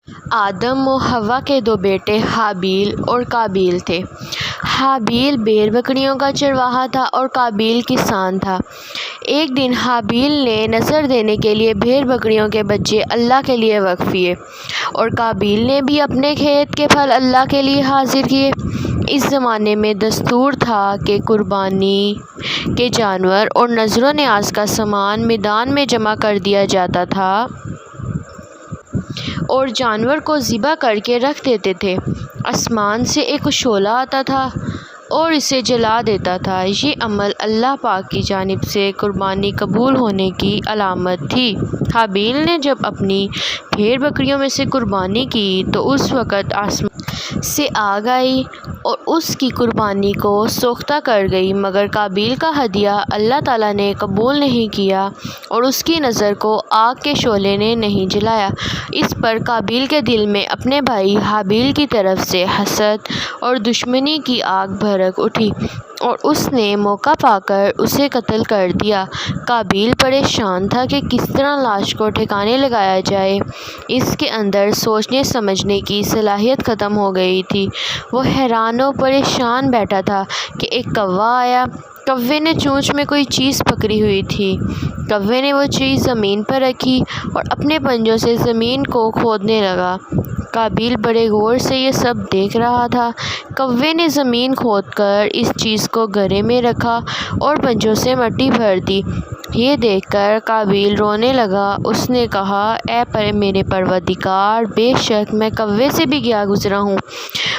آدم و حوا کے دو بیٹے حابیل اور قابیل تھے۔ حابیل بھیڑ بکریوں کا چرواہا تھا اور قابیل کسان تھا۔ ایک دن حابیل نے نذر دینے کے لیے بھیڑ بکریوں کے بچے اللہ کے لیے وقف کیے اور قابیل نے بھی اپنے کھیت کے پھل اللہ کے لیے حاضر کیے۔ اس زمانے میں دستور تھا کہ قربانی کے جانور اور نذر و نیاز کا سامان میدان میں جمع کر دیا جاتا تھا اور جانور کو ذبح کر کے رکھ دیتے تھے۔ آسمان سے ایک شعلہ آتا تھا اور اسے جلا دیتا تھا۔ یہ عمل اللہ پاک کی جانب سے قربانی قبول ہونے کی علامت تھی۔ حابیل نے جب اپنی بھیڑ بکریوں میں سے قربانی کی تو اس وقت آسمان سے آگ آئی اور اس کی قربانی کو سوختہ کر گئی، مگر قابیل کا ہدیہ اللہ تعالیٰ نے قبول نہیں کیا اور اس کی نذر کو آگ کے شعلے نے نہیں جلایا۔ اس پر قابیل کے دل میں اپنے بھائی حابیل کی طرف سے حسد اور دشمنی کی آگ بھڑک اٹھی اور اس نے موقع پا کر اسے قتل کر دیا۔ قابیل پریشان تھا کہ کس طرح لاش کو ٹھکانے لگایا جائے۔ اس کے اندر سوچنے سمجھنے کی صلاحیت ختم ہو گئی تھی۔ وہ حیران و پریشان بیٹھا تھا کہ ایک کوّا آیا۔ کوّے نے چونچ میں کوئی چیز پکڑی ہوئی تھی۔ کوّے نے وہ چیز زمین پر رکھی اور اپنے پنجوں سے زمین کو کھودنے لگا۔ قابیل بڑے غور سے یہ سب دیکھ رہا تھا۔ کوّے نے زمین کھود کر اس چیز کو گڑھے میں رکھا اور پنجوں سے مٹی بھر دی۔ یہ دیکھ کر قابیل رونے لگا۔ اس نے کہا، اے میرے پروردگار، بے شک میں کوّے سے بھی گیا گزرا ہوں۔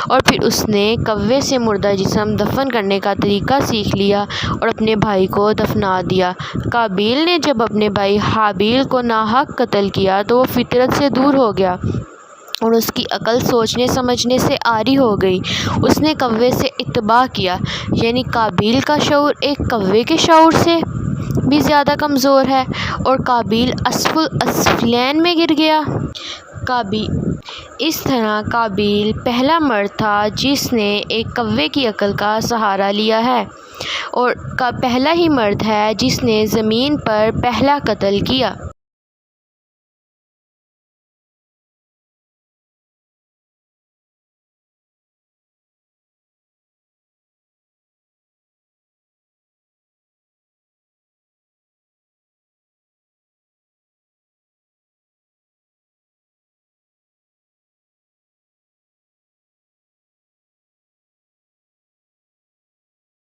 اور پھر اس نے کوّے سے مردہ جسم دفن کرنے کا طریقہ سیکھ لیا اور اپنے بھائی کو دفنا دیا۔ قابیل نے جب اپنے بھائی حابیل کو ناحق قتل کیا تو وہ فطرت سے دور ہو گیا اور اس کی عقل سوچنے سمجھنے سے عاری ہو گئی۔ اس نے کوّے سے اتباع کیا، یعنی قابیل کا شعور ایک کوّے کے شعور سے بھی زیادہ کمزور ہے اور قابیل اسفل السفلین میں گر گیا۔ اس طرح قابیل پہلا مرد تھا جس نے ایک کوّے کی عقل کا سہارا لیا ہے اور پہلا ہی مرد ہے جس نے زمین پر پہلا قتل کیا۔